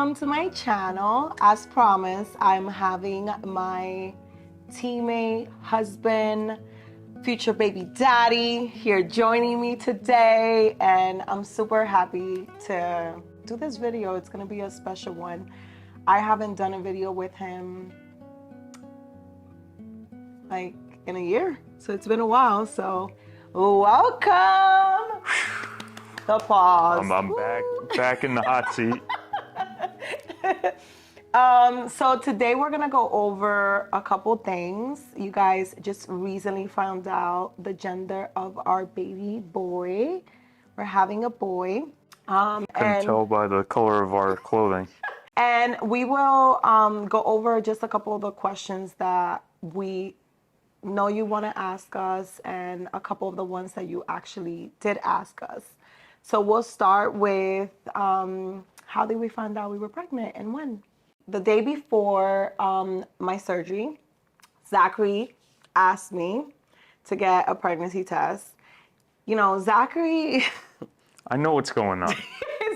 welcome to my channel. As promised, I'm having my teammate, husband, future baby daddy here joining me today, and I'm super happy to do this video. It's gonna be a special one. I haven't done a video with him like in a year, so it's been a while. So welcome. Applause. I'm back in the hot seat. So today we're gonna go over a couple things. You guys just recently found out the gender of our baby boy. We're having a boy. Couldn't tell by the color of our clothing. And we will go over just a couple of the questions that we know you want to ask us, and a couple of the ones that you actually did ask us. So we'll start with how did we find out we were pregnant and when? The day before my surgery, Zachary asked me to get a pregnancy test. You know, Zachary... I know what's going on.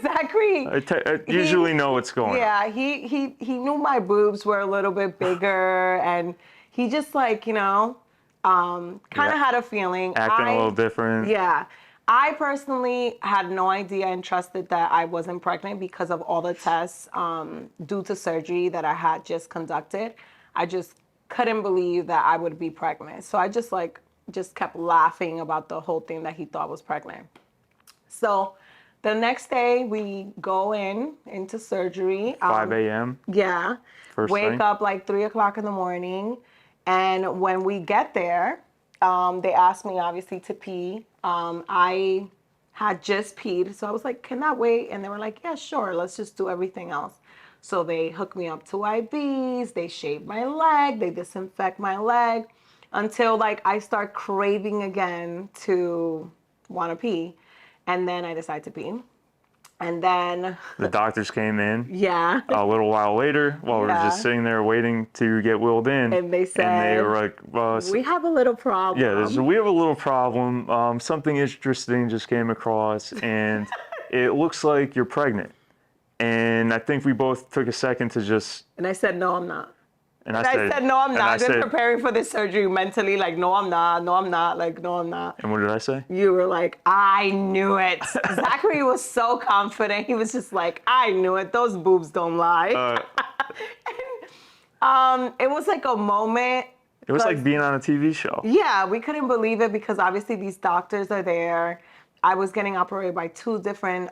Zachary... I usually know what's going on. Yeah, he knew my boobs were a little bit bigger, and he just like, you know, kind of had a feeling. Acting a little different. Yeah. I personally had no idea and trusted that I wasn't pregnant because of all the tests due to surgery that I had just conducted. I just couldn't believe that I would be pregnant. So I just kept laughing about the whole thing that he thought was pregnant. So the next day we go into surgery. 5 a.m. Yeah. First Wake thing. up like 3 o'clock in the morning. And when we get there, they asked me obviously to pee. I had just peed, so I was like, can that wait? And they were like, yeah, sure, let's just do everything else. So they hooked me up to IVs, they shaved my leg, they disinfect my leg, until like I start craving again to want to pee. And then I decide to pee. And then the doctors came in. Yeah. A little while later, while we were just sitting there waiting to get wheeled in. And they said, and they were like, well, we have a little problem. Yeah, we have a little problem. Something interesting just came across, and it looks like you're pregnant. And I think we both took a second to just... And I said, no, I'm not. And I said, no, I'm not. I've been preparing for this surgery mentally, like, no, I'm not. No, I'm not. Like, no, I'm not. And what did I say? You were like, I knew it. Zachary was so confident. He was just like, I knew it. Those boobs don't lie. And, it was like a moment. It was like being on a TV show. Yeah, we couldn't believe it because obviously these doctors are there. I was getting operated by 2 different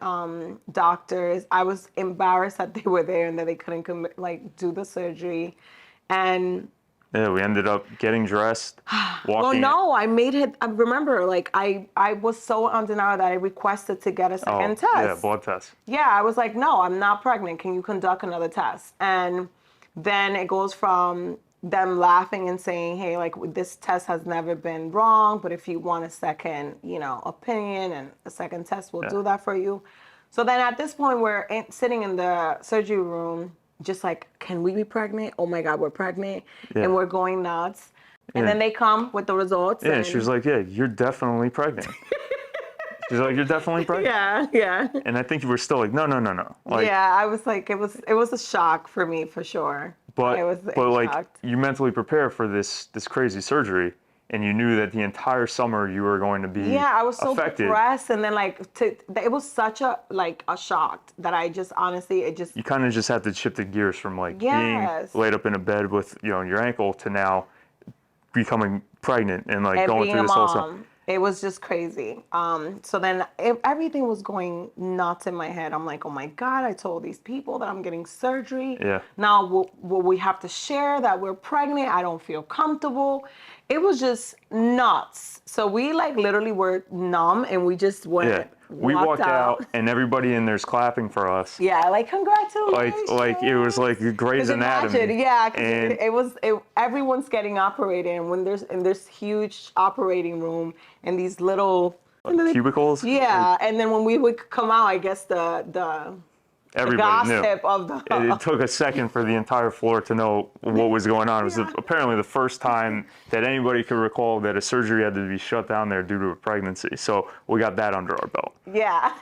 doctors. I was embarrassed that they were there and that they couldn't do the surgery. And yeah, we ended up getting dressed, walking. Well, no, I made it. I remember, like, I was so undeniable that I requested to get a second test. Yeah, blood test. Yeah, I was like, no, I'm not pregnant. Can you conduct another test? And then it goes from them laughing and saying, hey, like, this test has never been wrong, but if you want a second, you know, opinion and a second test, we'll do that for you. So then at this point, we're sitting in the surgery room, just like, can we be pregnant? Oh my God, we're pregnant. Yeah. And we're going nuts. And then they come with the results. Yeah, and she was like, yeah, you're definitely pregnant. She's like, you're definitely pregnant. Yeah, yeah. And I think you were still like, no. Like, yeah, I was like, it was a shock for me, for sure. But like, shocked. You mentally prepare for this crazy surgery, and you knew that the entire summer you were going to be I was so affected. depressed, and then it was such a shock that I just honestly you kind of just had to shift the gears from like being laid up in a bed with your ankle to now becoming pregnant and like going through this whole stuff. It was just crazy. So then everything was going nuts in my head. I'm like, oh my God, I told these people that I'm getting surgery. Yeah. Now will we have to share that we're pregnant? I don't feel comfortable. It was just nuts. So we like literally were numb, and we just went. Yeah. We walked out and everybody in there's clapping for us. Yeah, like congratulations. Like it was like Grey's Anatomy. Imagine, yeah, everyone's getting operated, and when there's in this huge operating room and these little cubicles. Yeah, and then when we would come out, I guess the Everybody knew. gossip of the. It took a second for the entire floor to know what was going on. It was apparently the first time that anybody could recall that a surgery had to be shut down there due to a pregnancy. So we got that under our belt. Yeah.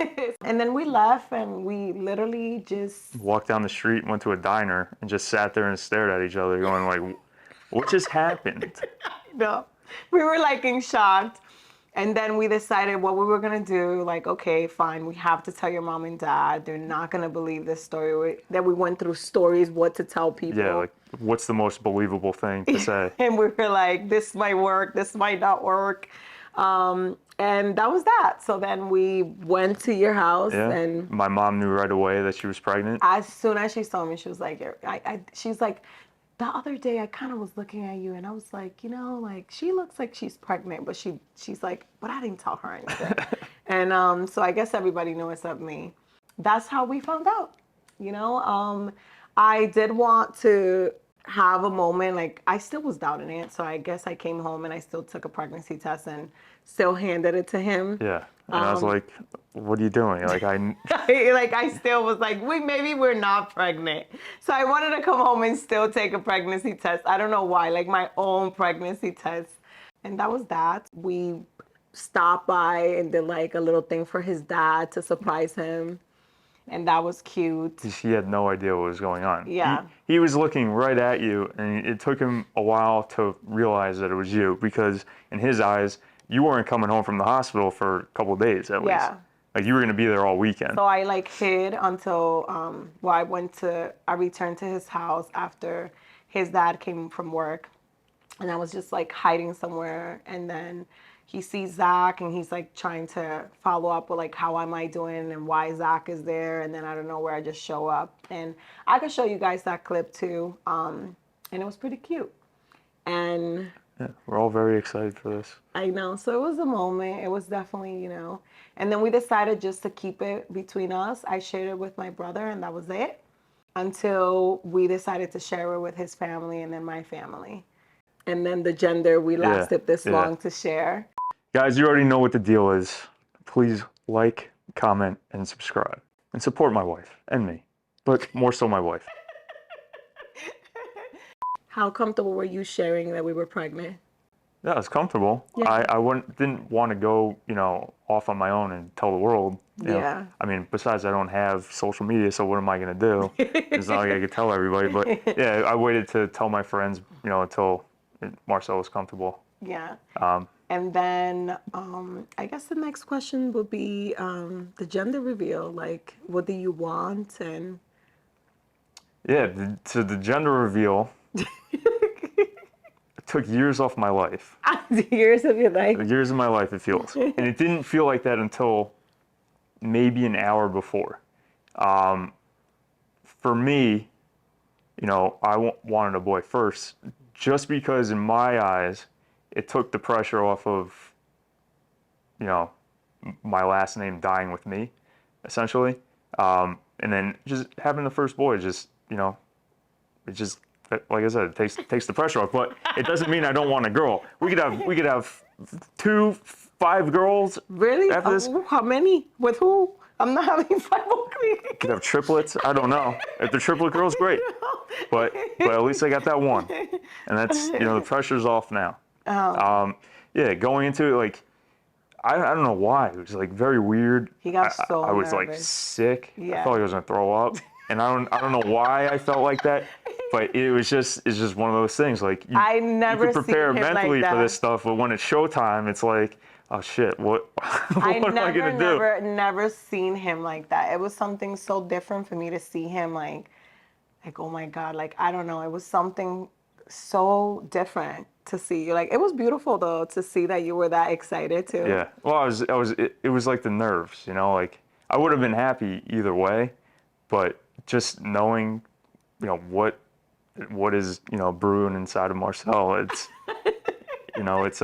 And then we left and we literally just. Walked down the street, went to a diner, and just sat there and stared at each other, going like, "What just happened?" No, we were like in shock. And then we decided what we were gonna do. Like, okay, fine, we have to tell your mom and dad. They're not gonna believe this story. That we went through stories, what to tell people. Yeah, like what's the most believable thing to say? And we were like, this might work, this might not work. And that was that. So then we went to your house, Yeah. and My mom knew right away that she was pregnant. as soon as she saw me, she was like, she's like, the other day I kind of was looking at you, and I was like, like she looks like she's pregnant, but she's like, but I didn't tell her anything. And so I guess everybody knew except me. That's how we found out. I did want to have a moment, like I still was doubting it, so I guess I came home and I still took a pregnancy test and still handed it to him. Yeah. And I was like, what are you doing? Like, I still was like, maybe we're not pregnant. So I wanted to come home and still take a pregnancy test. I don't know why, like my own pregnancy test. And that was that. We stopped by and did like a little thing for his dad to surprise him. And that was cute. he had no idea what was going on. Yeah. He was looking right at you, and it took him a while to realize that it was you, because in his eyes, you weren't coming home from the hospital for a couple of days at least. Yeah. Like you were going to be there all weekend. So I like hid until I returned to his house after his dad came from work, and I was just like hiding somewhere. And then he sees Zach, and he's like trying to follow up with like how am I doing and why Zach is there. And then I don't know where I just show up, and I could show you guys that clip too. And it was pretty cute. And Yeah, we're all very excited for this. I know. So it was a moment. It was definitely, And then we decided just to keep it between us. I shared it with my brother, and that was it. Until we decided to share it with his family and then my family. And then the gender, we lasted this long to share. Guys, you already know what the deal is. Please like, comment, and subscribe. And support my wife and me. But more so my wife. How comfortable were you sharing that we were pregnant? Yeah, it's comfortable. Yeah. I didn't want to go, off on my own and tell the world. Yeah. I mean, besides, I don't have social media, so what am I going to do? It's not like I could tell everybody. But yeah, I waited to tell my friends, until Marcel was comfortable. Yeah. And then I guess the next question would be the gender reveal. Like, what do you want? And yeah, the gender reveal. It took years off my life. Years of your life. Years of my life, it feels. And it didn't feel like that until maybe an hour before. For me, I wanted a boy first, just because in my eyes, it took the pressure off of, my last name dying with me, essentially. And then just having the first boy, it just, like I said, it takes the pressure off. But it doesn't mean I don't want a girl. We could have 5 girls. Really? After this. How many? With who? I'm not having 5 We could have triplets. I don't know. If they're triplet girls, great. But at least I got that one. And that's, the pressure's off now. Yeah, going into it, like, I don't know why. It was like very weird. He got so I was nervous. like sick. Yeah. I thought he was gonna throw up. And I don't know why I felt like that. But it's just one of those things. Like I never you could prepare seen him mentally like for that. this stuff, but when it's showtime, it's like, oh shit, what I am I gonna do? never seen him like that. It was something so different for me to see him like oh my God, like I don't know. It was something so different to see you. Like it was beautiful though to see that you were that excited too. Yeah. Well, it was like the nerves, like I would have been happy either way, but just knowing, what is, brewing inside of Marcel, it's it's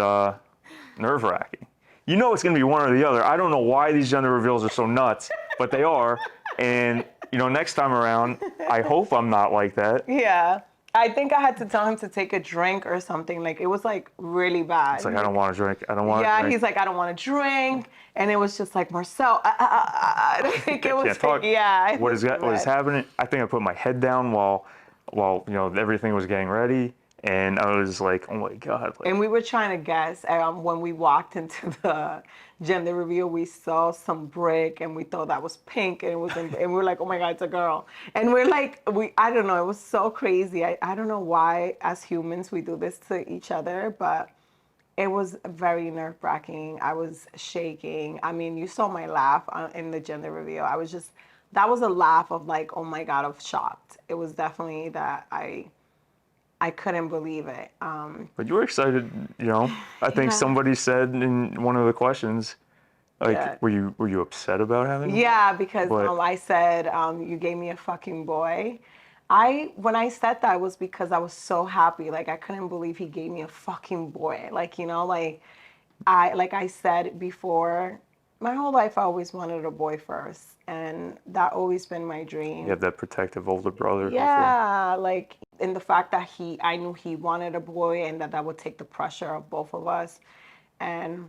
nerve-wracking. It's going to be one or the other. I don't know why these gender reveals are so nuts, but they are. And, next time around, I hope I'm not like that. Yeah. I think I had to tell him to take a drink or something. Like it was like really bad. It's like, I don't want to drink. I don't want to Yeah, drink. he's like, I don't want to drink, and it was just like Marcel. Like, it was Can't talk. yeah. It What was what is bad. happening? I think I put my head down while everything was getting ready, and I was like, oh my god, like And we were trying to guess. When we walked into the gender reveal, we saw some brick, and we thought that was pink, and it was, and we were like, oh my god, it's a girl. And we're like, I don't know, it was so crazy. I don't know why, as humans, we do this to each other, but it was very nerve-wracking. I was shaking. I mean, you saw my laugh in the gender reveal. That was a laugh of like, oh my god, of shocked. It was definitely that I couldn't believe it. But you were excited, I think Yeah. somebody said in one of the questions, like, Yeah. were you upset about having a boy? Yeah, because But I said you gave me a fucking boy. When I said that was because I was so happy. Like I couldn't believe he gave me a fucking boy. Like like I said before, my whole life I always wanted a boy first, and that always been my you dream. have that protective older brother who feel, Yeah, like in the fact that I knew he wanted a boy, and that would take the pressure of both of us, and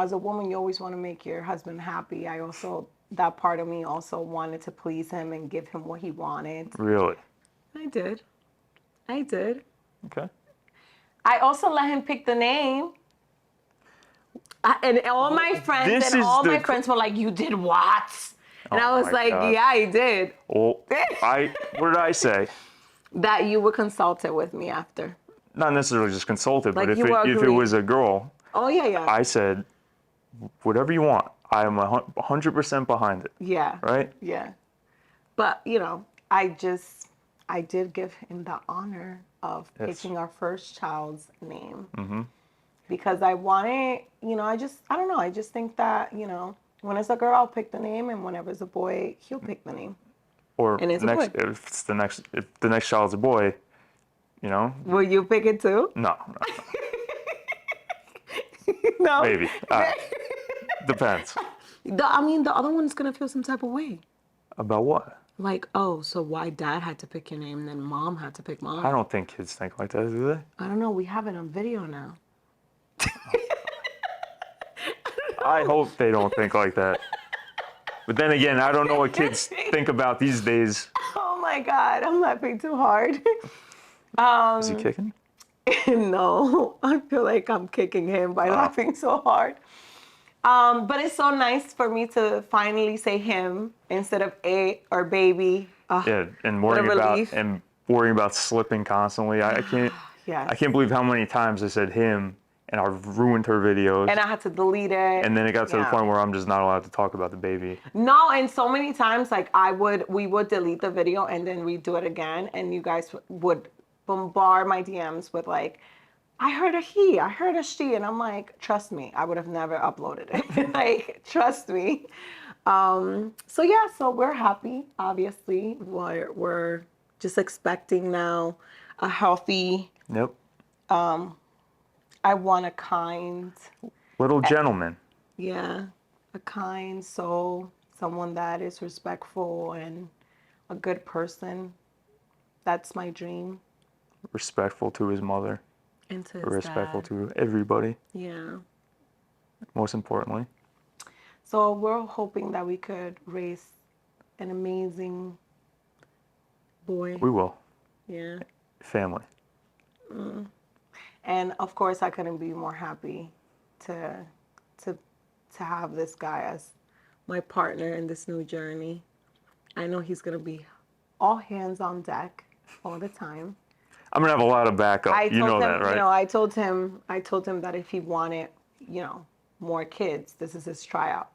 as a woman, you always want to make your husband happy. That part of me also wanted to please him and give him what he wanted. really. I did. I did. Okay. I also let him pick the name. And all my friends This and is all my the friends were like, "You did what?" And I Oh was my like, god. "Yeah, I did." Well, what did I say? That you were consulted with me after. Not necessarily just consulted, but Like you if it was agreed. a girl, Oh yeah, yeah. I said whatever you want. I am 100% behind it. Yeah. Right? Yeah. But, I did give him the honor of Yes. picking our first child's name. Because I wanted, I don't know, I just think that, when it's a girl, I'll pick the name, and whenever it's a boy, he'll pick the name. Or And it's a boy. if the next child's a boy, Will you pick it too? no, No. maybe. Depends. The other one's going to feel some type of way. About what? Like, oh, so why dad had to pick your name, and then mom had to pick mine? I don't think kids think like that, do they? I don't know. We have it on video now. I hope they don't think like that. But then again, I don't know what kids think about these days. Oh my God, I'm laughing too hard. Is he kicking? No, I feel like I'm kicking him by laughing so hard. But it's so nice for me to finally say him instead of a or baby. Yeah, and What a relief. worrying about slipping constantly. I can't Yes. I can't believe how many times I said him and I've ruined her videos. And I had to delete it. And then it got to the Yeah. point where I'm just not allowed to talk about the baby. No, and so many times, like we would delete the video and then redo it again, and you guys would bombard my DMs with like, I heard a he, I heard a she, and I'm like, trust me, I would have never uploaded it. Like, trust me. So yeah, so we're happy. Obviously, we're just expecting now a healthy. Yep. I want a kind. Little gentleman. Yeah, a kind soul, someone that is respectful and a good person. That's my dream. Respectful to his mother. And to his Respectful dad. to everybody, Yeah. most importantly. So we're hoping that we could raise an amazing boy. We will. Yeah. Family. And of course, I couldn't be more happy to have this guy as my partner in this new journey. I know he's gonna be all hands on deck all the time. I'm gonna have a lot of backup. I You told know him, that, right? I told him that if he wanted, more kids, this is his tryout.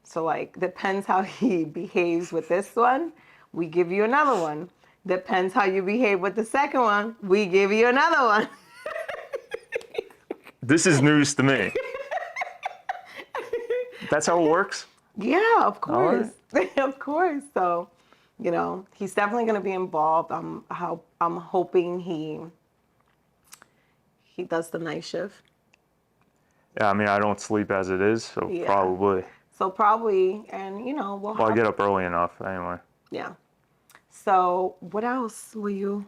So like, depends how he behaves with this one, we give you another one. Depends how you behave with the second one, we give you another one. This is news to me. That's how it works? Yeah, of course. right. Of course. So, he's definitely going to be involved. I'm hoping he does the night shift. Yeah, I mean, I don't sleep as it is, so Yeah. probably. So probably, and Well, I get up early enough anyway. yeah. So what else will you?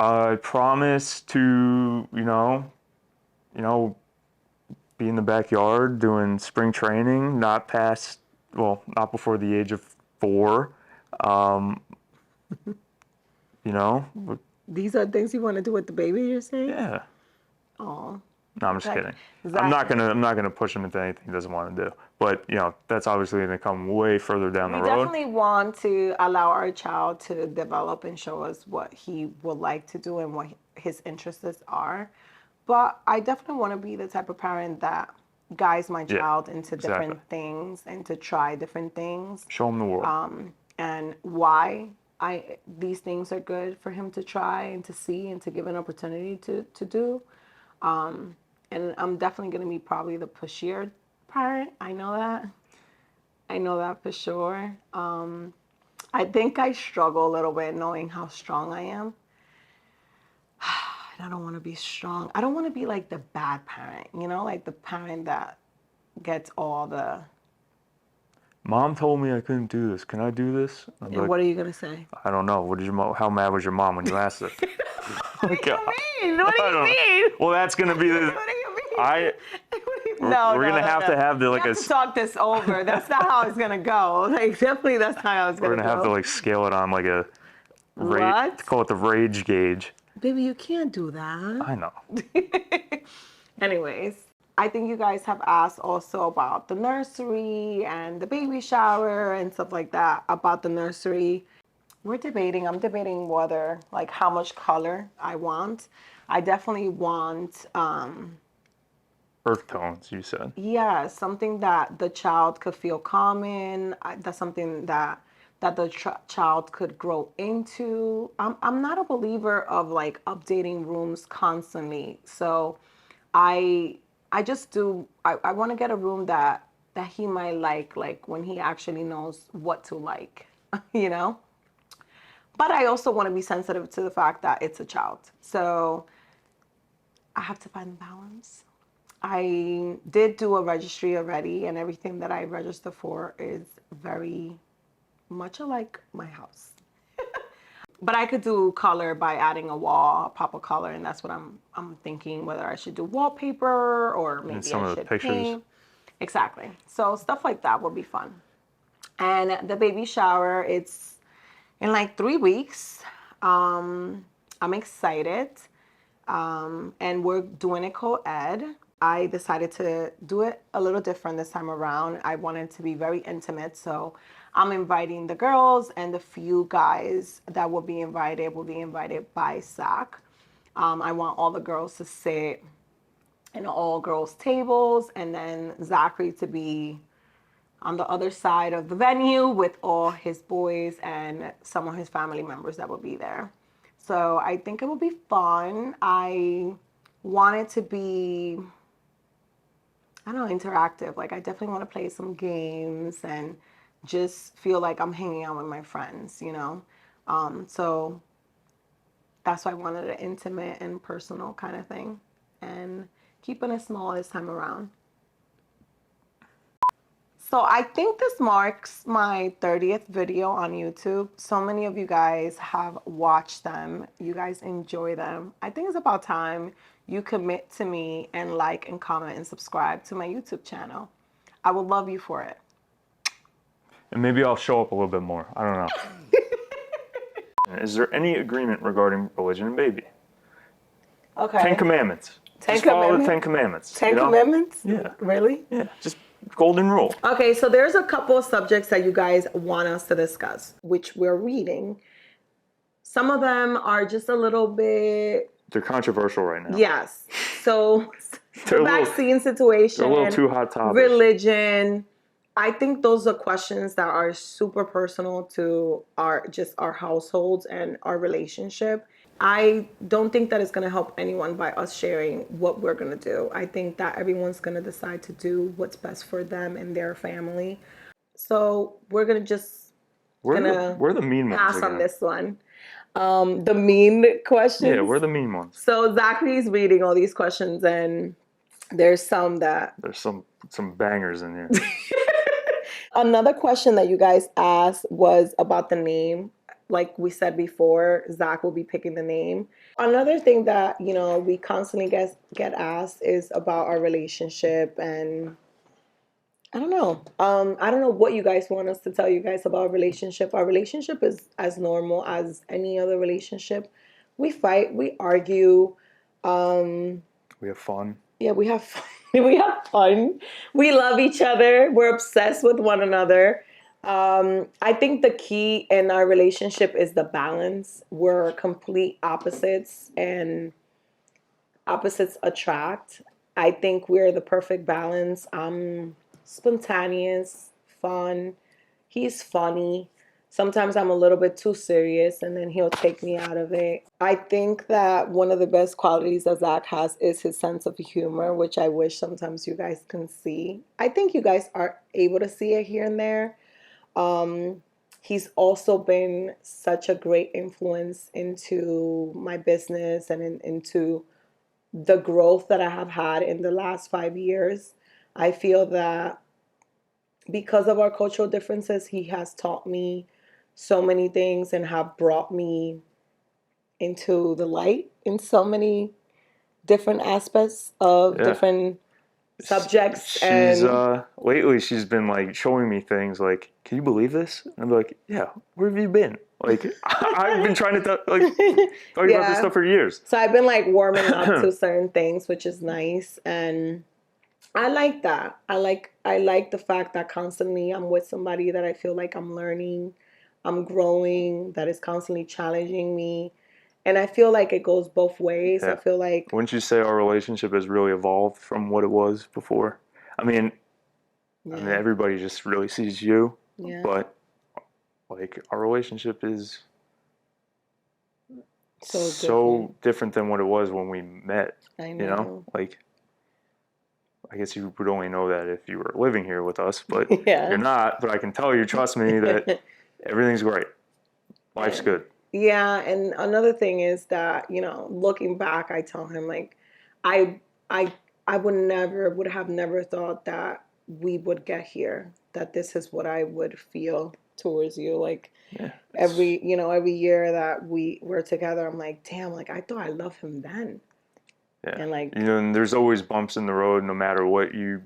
I promise to, be in the backyard doing spring training, not before the age of 4. Um, but These are things you want to do with the baby, you're saying? yeah. Oh. No, I'm just Okay. kidding. Exactly. I'm not gonna push him into anything he doesn't want to do. But that's obviously gonna come way further down the We road. definitely want to allow our child to develop and show us what he would like to do and what his interests are. But I definitely want to be the type of parent that guides my Yeah, child into exactly. different things and to try different things, Show him the world. and why these things are good for him to try and to see and to give an opportunity to do. And I'm definitely going to be probably the pushier parent. I know that. I know that for sure. I think I struggle a little bit knowing how strong I am. And I don't want to be strong. I don't want to be like the bad parent, like the parent that gets all the. Mom told me I couldn't do this. Can I do this? I'm like, What are you going to say? I don't know. What did your how mad was your mom when you asked her? What do you mean? What do I you don't know. mean? Well, that's gonna be the. What do you mean? I. No, We're gonna have to have We have to talk this over. That's not how it's gonna go. Like, definitely, that's not how it's We're gonna gonna have to go. scale it on like a rate. What? Call it the rage gauge. Baby, you can't do that. I know. Anyways, I think you guys have asked also about the nursery and the baby shower and stuff like that. About the nursery, I'm debating whether, like, how much color I want. I definitely want, Earth tones, you said. yeah, something that the child could feel calm in. That's something that the child could grow into. I'm not a believer of like updating rooms constantly. So I just do I want to get a room that he might like when he actually knows what to like, you know? But I also want to be sensitive to the fact that it's a child. So I have to find balance. I did do a registry already, and everything that I registered for is very much alike my house. But I could do color by adding a wall, pop a color, and that's what I'm thinking, whether I should do wallpaper or And maybe some I of the should pictures. paint. Exactly. So stuff like that would be fun. And the baby shower, it's in like 3 weeks. I'm excited. And we're doing it co-ed. I decided to do it a little different this time around. I wanted to be very intimate, so I'm inviting the girls, and the few guys that will be invited by Zach. I want all the girls to sit in all girls tables, and then Zachary to be on the other side of the venue with all his boys and some of his family members that will be there. So I think it will be fun. I want it to be, I don't know, interactive. Like, I definitely want to play some games and just feel like I'm hanging out with my friends. So that's why I wanted an intimate and personal kind of thing, and keeping it small this time around. So I think this marks my 30th video on YouTube. So many of you guys have watched them. You guys enjoy them. I think it's about time you commit to me and like and comment and subscribe to my YouTube channel. I would love you for it. And maybe I'll show up a little bit more. I don't know. Is there any agreement regarding religion and baby? Okay. 10 Commandments. Ten Just follow the Commandments? 10 Commandments. Ten Commandments? Yeah. Really? Yeah. Just golden rule. Okay, so there's a couple of subjects that you guys want us to discuss, which we're reading. Some of them are just a little bit. They're controversial right now. Yes. So the vaccine situation, they're a little too hot topics. religion. I think those are questions that are super personal to our households and our relationship. I don't think that it's going to help anyone by us sharing what we're going to do. I think that everyone's going to decide to do what's best for them and their family. So we're going to just we're the mean ones pass again. on this one. The mean questions. Yeah, we're the mean ones. So Zachary's reading all these questions, and there's some bangers in here. Another question that you guys asked was about the name. like we said before, Zach will be picking the name. Another thing that, we constantly get asked is about our relationship, and I don't know. I don't know what you guys want us to tell you guys about our relationship. Our relationship is as normal as any other relationship. We fight, we argue. Um, We have fun. yeah, we have fun. We have fun. We love each other. We're obsessed with one another. I think the key in our relationship is the balance. We're complete opposites, and opposites attract. I think we're the perfect balance. I'm spontaneous, fun. He's funny. Sometimes I'm a little bit too serious, and then he'll take me out of it. I think that one of the best qualities that Zach has is his sense of humor, which I wish sometimes you guys can see. I think you guys are able to see it here and there. Um, he's also been such a great influence into my business and into the growth that I have had in the last 5 years. I feel that because of our cultural differences, he has taught me so many things and have brought me into the light in so many different aspects of Yeah. different subjects. She's And lately she's been like showing me things like, can you believe this? And I'm like, yeah, where have you been? Like I've been trying to talk about this yeah, stuff for years. so I've been like warming up to certain things, which is nice. And I like that. I like the fact that constantly I'm with somebody that I feel like I'm learning, I'm growing, that is constantly challenging me. And I feel like it goes both ways. I Yeah. feel like, Wouldn't you say our relationship has really evolved from what it was before? I mean, yeah, everybody just really sees you, yeah, but like our relationship is so different. so different than what it was when we met, I you know? know. Like I guess you would only know that if you were living here with us, but you're Yeah. not, but I can tell you, trust me, that everything's great. Life's And good. yeah, and another thing is that, looking back, I tell him like I I I would have never thought that we would get here, that this is what I would feel towards you. Like Yeah. every year that we were together, I'm like, damn, like I thought I loved him then. Yeah. And like, And there's always bumps in the road no matter what you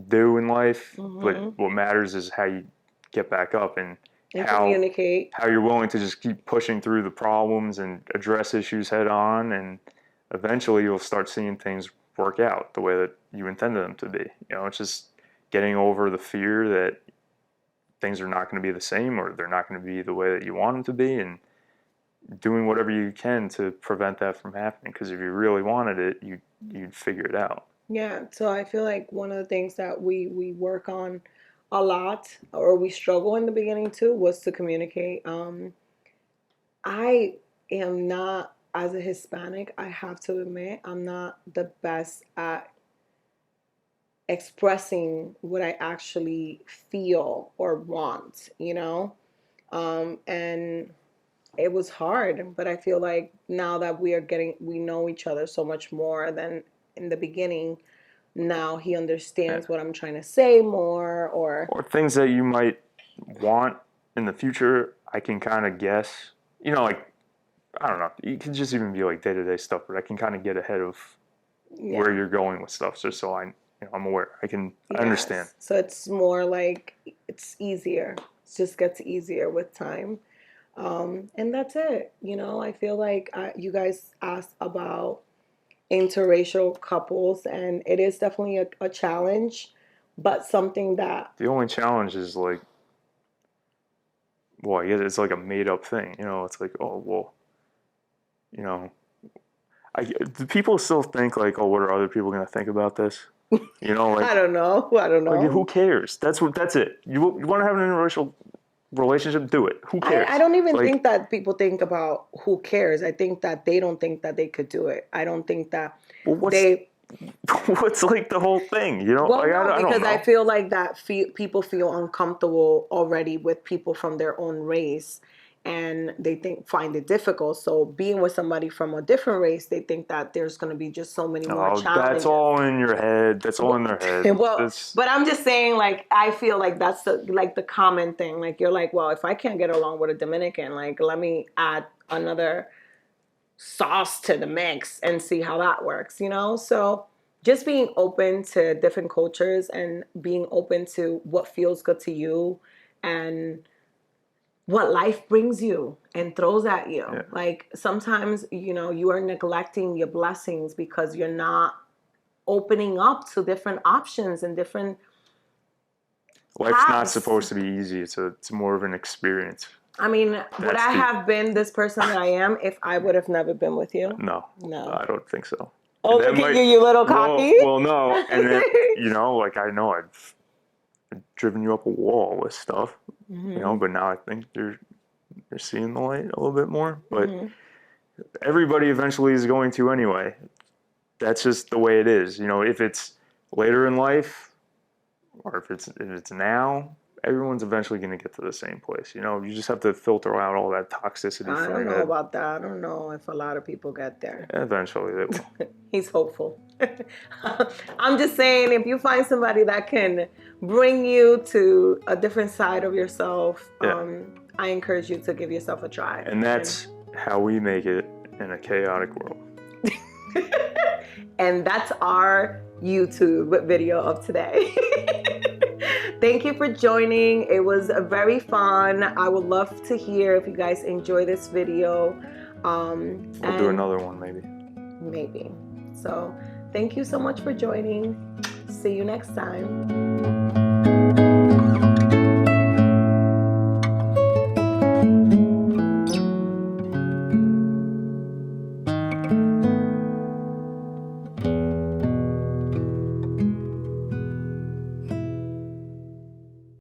do in life, but mhm, what matters is how you get back up and and how communicate. how you're willing to just keep pushing through the problems and address issues head on, and eventually you'll start seeing things work out the way that you intended them to be. It's just getting over the fear that things are not going to be the same or they're not going to be the way that you want them to be, and doing whatever you can to prevent that from happening, because if you really wanted it, you'd figure it out. Yeah, so I feel like one of the things that we work on a lot, or we struggle in the beginning too, was to communicate. I am not, as a Hispanic, I have to admit, I'm not the best at expressing what I actually feel or want. And it was hard, but I feel like now that we know each other so much more than in the beginning. Now he Yeah. understands what I'm trying to say more, or Or things that you might want in the future, I can kind of guess. Like, I don't know. You can just even be like day to day stuff, but I can kind of get ahead of where yeah, you're going with stuff, just so I'm aware. I understand. yes. So it's more like it's easier. It just gets easier with time. And that's it. I feel like you guys asked about interracial couples, and it is definitely a challenge, but something that, The only challenge is like, well, I guess it's like a made up thing. It's like, oh well, you know, do people still think like, oh, what are other people gonna think about this? I Like, don't know. I don't who know. cares? That's it. You want to have an interracial relationship, do it. Who I cares? don't even Like, think that people think about who cares. I think that they don't think that they could do it. I don't think that well, what's they, what's like the whole thing? well, Like no, I don't because I know. feel like that people feel uncomfortable already with people from their own race. and they find it difficult. So being with somebody from a different race, they think that there's going to be just so many more Oh, challenges. that's all in your head. That's all in their head. Well, but I'm just saying, like, I feel like that's the common thing. Like, you're like, well, if I can't get along with a Dominican, like, let me add another sauce to the mix and see how that works, you know? So just being open to different cultures and being open to what feels good to you and what life brings you and throws at you. Yeah. Like, sometimes, you know, you are neglecting your blessings because you're not opening up to different options and different Life's not paths. supposed to be easy. It's more of an experience. I mean, would I have been this person that I am if I would have never been with you? No, No. I don't think so. Oh, And look that at you, you little cocky. Well, no. And then, you know, like, I know I've driven you up a wall with stuff, you know, but now I think you're seeing the light a little bit more. But everybody eventually is going to anyway. That's just the way it is. You know, if it's later in life or if it's now, everyone's eventually going to get to the same place. You know, you just have to filter out all that toxicity I from don't your know head. about that. I don't know if a lot of people get there. Eventually they will. He's hopeful. I'm just saying, if you find somebody that can bring you to a different side of yourself, I encourage you to give yourself a try. And that's how we make it in a chaotic world. And that's our YouTube video of today. Thank you for joining. It was very fun. I would love to hear if you guys enjoy this video. We'll do another one maybe. Maybe. So thank you so much for joining. See you next time.